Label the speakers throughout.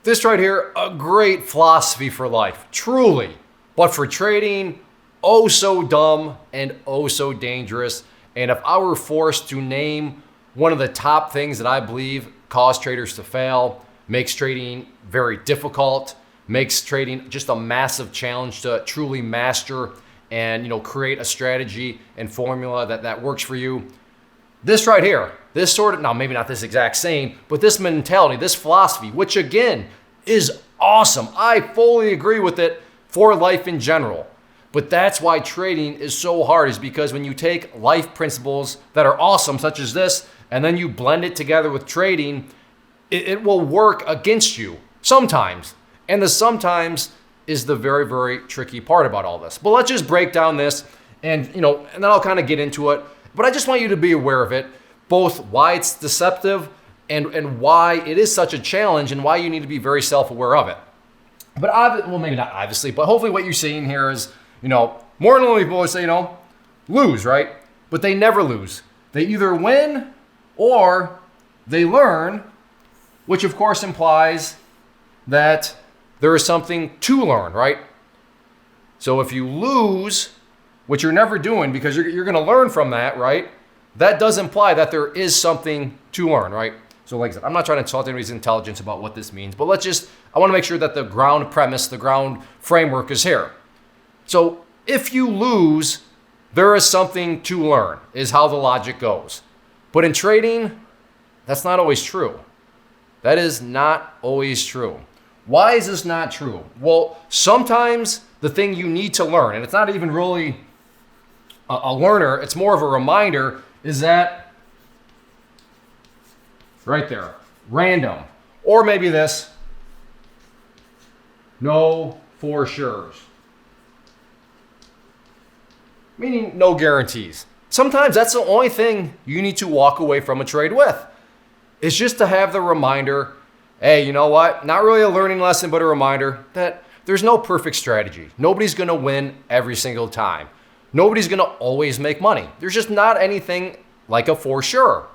Speaker 1: This right here, a great philosophy for life, truly. But for trading, oh so dumb and oh so dangerous. And if I were forced to name one of the top things that I believe cause traders to fail, makes trading very difficult, makes trading just a massive challenge to truly master and create a strategy and formula that works for you. This right here, this sort of, now maybe not this exact same, but this mentality, this philosophy, which again is awesome. I fully agree with it for life in general. But that's why trading is so hard, is because when you take life principles that are awesome, such as this, and then you blend it together with trading, it will work against you sometimes. And the sometimes is the very, very tricky part about all this. But let's just break down this and then I'll kind of get into it. But I just want you to be aware of it, both why it's deceptive and why it is such a challenge and why you need to be very self-aware of it. But well, maybe not obviously, but hopefully what you're seeing here is, more than people would say, lose, right? But they never lose. They either win or they learn, which of course implies that there is something to learn, right? So if you lose, which you're never doing because you're going to learn from that, right? That does imply that there is something to learn, right? So like I said, I'm not trying to insult anybody's intelligence about what this means, but I want to make sure that the ground premise, the ground framework is here. So if you lose, there is something to learn, is how the logic goes. But in trading, that's not always true. That is not always true. Why is this not true? Well, sometimes the thing you need to learn, and it's not even really a learner, it's more of a reminder, is that right there, random. Or maybe this, no for sure's. Meaning no guarantees. Sometimes that's the only thing you need to walk away from a trade with. It's just to have the reminder, hey, you know what? Not really a learning lesson, but a reminder that there's no perfect strategy. Nobody's going to win every single time. Nobody's going to always make money. There's just not anything like a for sure.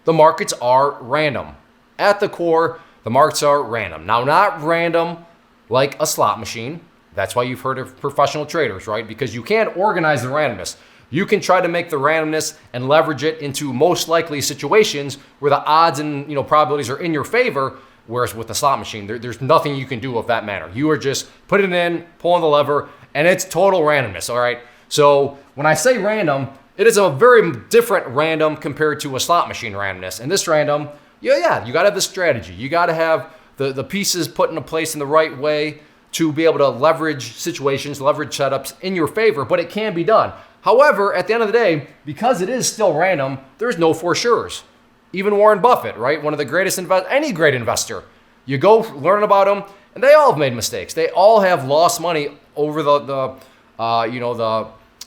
Speaker 1: The markets are random. At the core, the markets are random. Now, not random like a slot machine. That's why you've heard of professional traders, right? Because you can't organize the randomness. You can try to make the randomness and leverage it into most likely situations where the odds and probabilities are in your favor. Whereas with the slot machine, there's nothing you can do of that matter. You are just putting it in, pulling the lever, and it's total randomness, all right? So when I say random, it is a very different random compared to a slot machine randomness. And this random, you got to have the strategy. You got to have the pieces put into place in the right way to be able to leverage situations, leverage setups in your favor, but it can be done. However, at the end of the day, because it is still random, there's no for sure's. Even Warren Buffett, right? One of the greatest any great investor. You go learn about them, and they all have made mistakes. They all have lost money over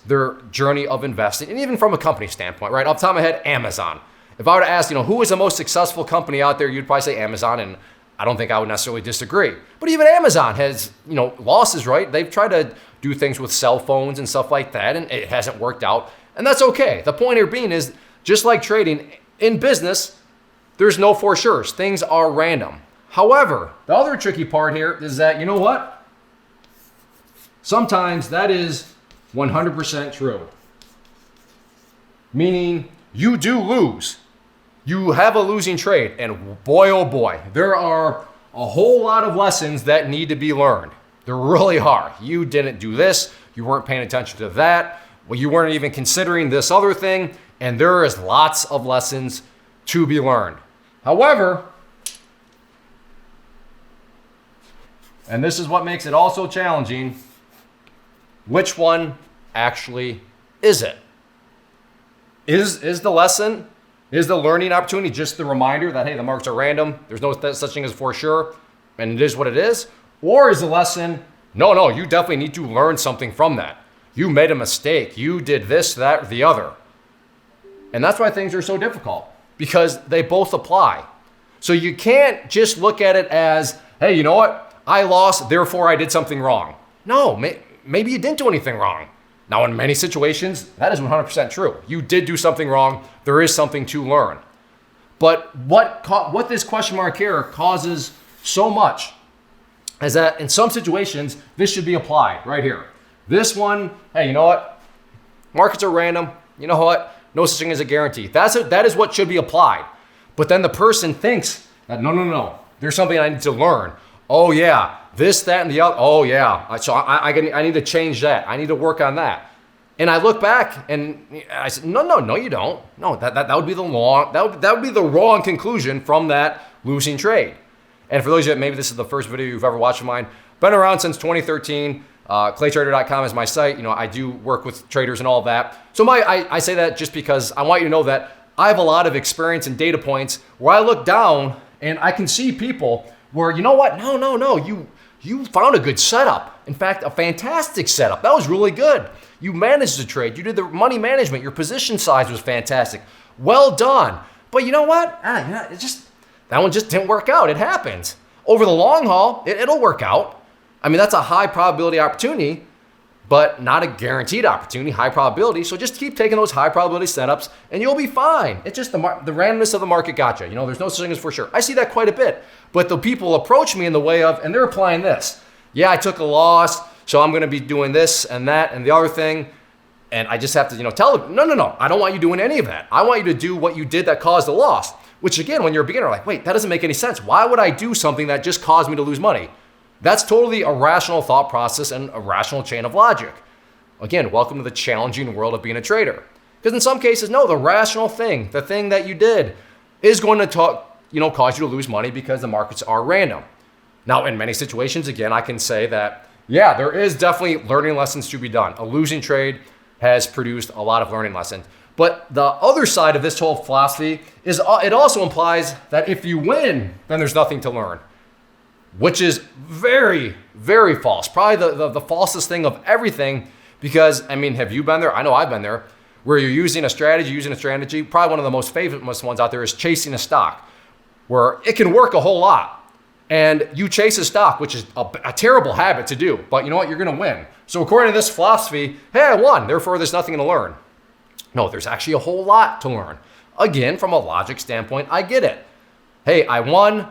Speaker 1: their journey of investing, and even from a company standpoint, right? Off the top of my head, Amazon. If I were to ask, who is the most successful company out there, you'd probably say Amazon, and I don't think I would necessarily disagree. But even Amazon has, losses, right? They've tried to do things with cell phones and stuff like that, and it hasn't worked out. And that's okay. The point here being is, just like trading, in business, there's no for sure's. Things are random. However, the other tricky part here is that, you know what? Sometimes that is 100% true. Meaning you do lose. You have a losing trade, and boy, oh boy, there are a whole lot of lessons that need to be learned. They're really hard. You didn't do this. You weren't paying attention to that. Well, you weren't even considering this other thing, and there is lots of lessons to be learned. However, and this is what makes it also challenging, which one actually is it? Is the lesson, is the learning opportunity just the reminder that, hey, the markets are random, there's no such thing as for sure, and it is what it is? Or is the lesson, no, you definitely need to learn something from that. You made a mistake. You did this, that, or the other. And that's why things are so difficult, because they both apply. So you can't just look at it as, hey, you know what? I lost, therefore I did something wrong. No, maybe you didn't do anything wrong. Now, in many situations, that is 100% true. You did do something wrong. There is something to learn. But what this question mark here causes so much is that in some situations, this should be applied right here. This one, hey, you know what? Markets are random. You know what? No such thing as a guarantee. That is what should be applied. But then the person thinks that, no. There's something I need to learn. Oh yeah, this, that, and the other. Oh yeah, so I need to change that. I need to work on that. And I look back and I said, no, you don't. No, that would be the wrong conclusion from that losing trade. And for those of you that maybe this is the first video you've ever watched of mine, been around since 2013. Claytrader.com is my site. You know, I do work with traders and all of that. So I say that just because I want you to know that I have a lot of experience and data points where I look down and I can see people where, you know what? No, you found a good setup. In fact, a fantastic setup. That was really good. You managed the trade. You did the money management. Your position size was fantastic. Well done. But you know what? That one just didn't work out. It happens. Over the long haul, it'll work out. I mean, that's a high probability opportunity, but not a guaranteed opportunity, high probability. So just keep taking those high probability setups and you'll be fine. It's just the randomness of the market gotcha. You know, there's no such thing as for sure. I see that quite a bit. But the people approach me in the way of, and they're applying this. Yeah, I took a loss, so I'm going to be doing this and that and the other thing. And I just have to, tell them, no. I don't want you doing any of that. I want you to do what you did that caused the loss. Which again, when you're a beginner, like, wait, that doesn't make any sense. Why would I do something that just caused me to lose money? That's totally a rational thought process and a rational chain of logic. Again, welcome to the challenging world of being a trader. Because in some cases, no, the rational thing, the thing that you did is going to cause you to lose money because the markets are random. Now, in many situations, again, I can say that, yeah, there is definitely learning lessons to be done. A losing trade has produced a lot of learning lessons. But the other side of this whole philosophy is it also implies that if you win, then there's nothing to learn, which is very, very false. Probably the falsest thing of everything, because, I mean, have you been there? I know I've been there, where you're using a strategy. Probably one of the most famous ones out there is chasing a stock, where it can work a whole lot. And you chase a stock, which is a terrible habit to do. But you know what? You're going to win. So according to this philosophy, hey, I won. Therefore, there's nothing to learn. No, there's actually a whole lot to learn. Again, from a logic standpoint, I get it. Hey, I won.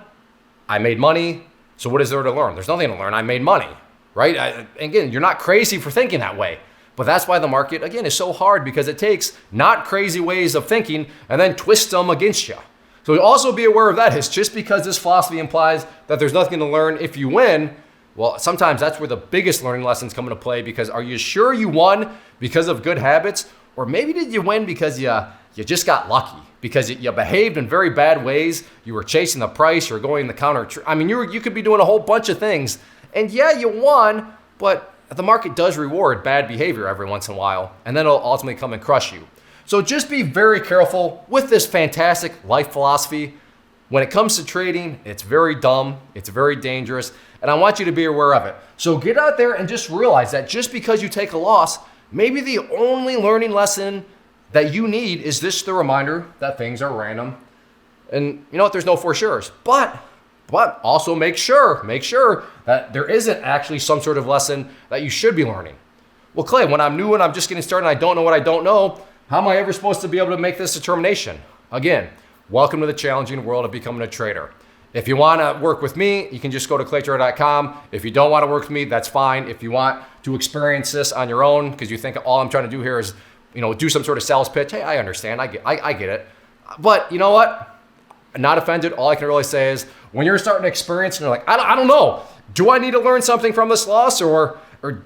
Speaker 1: I made money. So what is there to learn? There's nothing to learn. I made money, right? Again, you're not crazy for thinking that way. But that's why the market, again, is so hard, because it takes not crazy ways of thinking and then twists them against you. So also be aware of that. Is just because this philosophy implies that there's nothing to learn if you win, well, sometimes that's where the biggest learning lessons come into play, because are you sure you won because of good habits? Or maybe did you win because you just got lucky, because you behaved in very bad ways, you were chasing the price, you were going the counter. I mean, you could be doing a whole bunch of things, and yeah, you won, but the market does reward bad behavior every once in a while, and then it'll ultimately come and crush you. So just be very careful with this fantastic life philosophy. When it comes to trading, it's very dumb, it's very dangerous, and I want you to be aware of it. So get out there and just realize that just because you take a loss, maybe the only learning lesson that you need is this, the reminder that things are random. And you know what, there's no for sure's. But also make sure that there isn't actually some sort of lesson that you should be learning. Well, Clay, when I'm new and I'm just getting started and I don't know what I don't know, how am I ever supposed to be able to make this determination? Again, welcome to the challenging world of becoming a trader. If you want to work with me, you can just go to claytrader.com. If you don't want to work with me, that's fine. If you want to experience this on your own, because you think all I'm trying to do here is, do some sort of sales pitch, hey, I understand, I get it. But you know what? I'm not offended. All I can really say is when you're starting to experience and you're like, I don't know, do I need to learn something from this loss or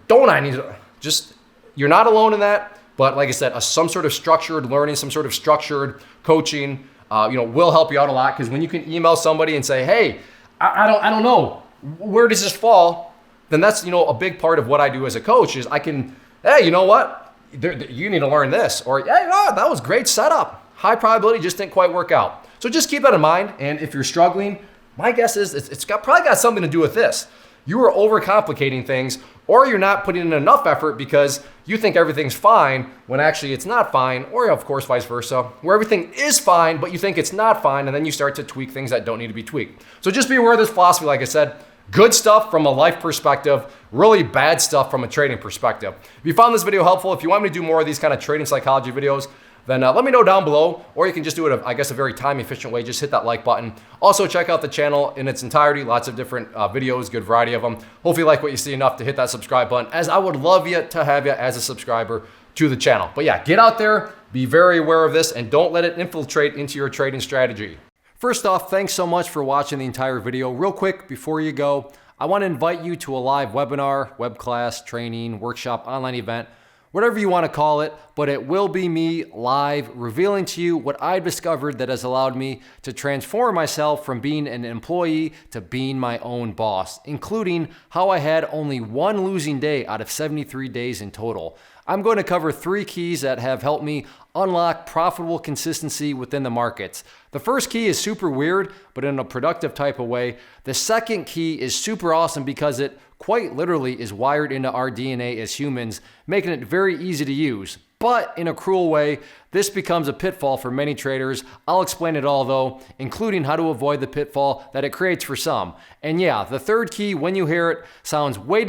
Speaker 1: don't I need to? Just, you're not alone in that. But like I said, some sort of structured learning, some sort of structured coaching, will help you out a lot. Because when you can email somebody and say, hey, I don't know, where does this fall? Then that's, a big part of what I do as a coach is I can, hey, you know what? You need to learn this. Or, yeah, that was great setup. High probability just didn't quite work out. So just keep that in mind. And if you're struggling, my guess is it's probably got something to do with this. You are overcomplicating things, or you're not putting in enough effort because you think everything's fine when actually it's not fine, or of course vice versa, where everything is fine, but you think it's not fine, and then you start to tweak things that don't need to be tweaked. So just be aware of this philosophy, like I said. Good stuff from a life perspective, really bad stuff from a trading perspective. If you found this video helpful, if you want me to do more of these kind of trading psychology videos, then let me know down below, or you can just do it, I guess, a very time efficient way. Just hit that like button. Also, check out the channel in its entirety. Lots of different videos, good variety of them. Hopefully you like what you see enough to hit that subscribe button, as I would love you to have you as a subscriber to the channel. But yeah, get out there, be very aware of this, and don't let it infiltrate into your trading strategy. First off, thanks so much for watching the entire video. Real quick, before you go, I want to invite you to a live webinar, web class, training, workshop, online event, whatever you want to call it, but it will be me live revealing to you what I've discovered that has allowed me to transform myself from being an employee to being my own boss, including how I had only one losing day out of 73 days in total. I'm going to cover 3 keys that have helped me unlock profitable consistency within the markets. The first key is super weird, but in a productive type of way. The second key is super awesome because it quite literally is wired into our DNA as humans, making it very easy to use. But in a cruel way, this becomes a pitfall for many traders. I'll explain it all though, including how to avoid the pitfall that it creates for some. And yeah, the third key, when you hear it, sounds way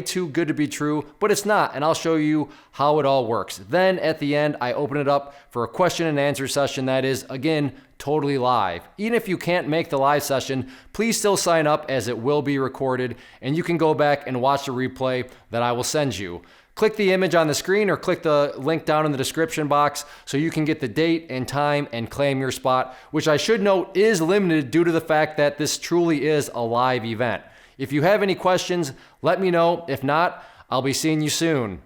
Speaker 1: too good to be true, but it's not, and I'll show you how it all works. Then at the end, I open it up for a question and answer session that is, again, totally live. Even if you can't make the live session, please still sign up as it will be recorded, and you can go back and watch the replay that I will send you. Click the image on the screen or click the link down in the description box so you can get the date and time and claim your spot, which I should note is limited due to the fact that this truly is a live event. If you have any questions, let me know. If not, I'll be seeing you soon.